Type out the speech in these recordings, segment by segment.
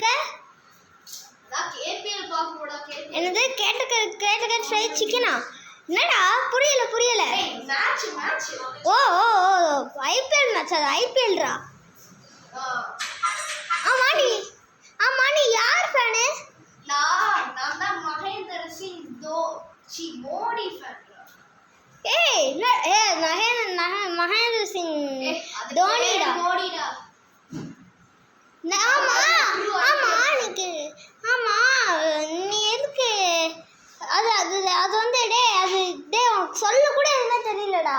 இருக்க? என்னது கேட்ட ஃப்ரைட் சிக்கனா? என்னடா புரியல. ஓ ஐபிஎல் மேட்ச். அது ஐபிஎல்ரா. ஆமா நீ யார் ஃபேனு? நான் தான் மகேந்திர சிங் மோடி ஃபேன். மகேந்திர சிங் தோனிடா. நீ எதுக்கு அது வந்து உனக்கு சொல்ல கூட எதுவுமே தெரியலடா.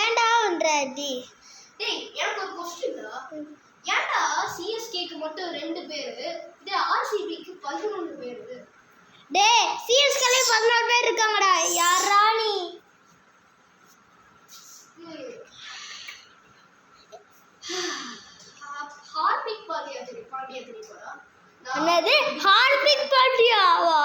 ஏன்டா பண்ற டி? எனக்கு ஒரு கொஸ்டின்டா. ஏன்டா சிஎஸ்கேக்கு மட்டும் 2 பேரு, இதே ஆர்சிபிக்கு 11 பேரு? சிஎஸ்கேல 11 பேர் இருக்காங்கடா. யாரா நீ? ஹார்திக் பாண்டியா தெரியுமாடா? என்னது ஹார்திக் பாண்டியாவா?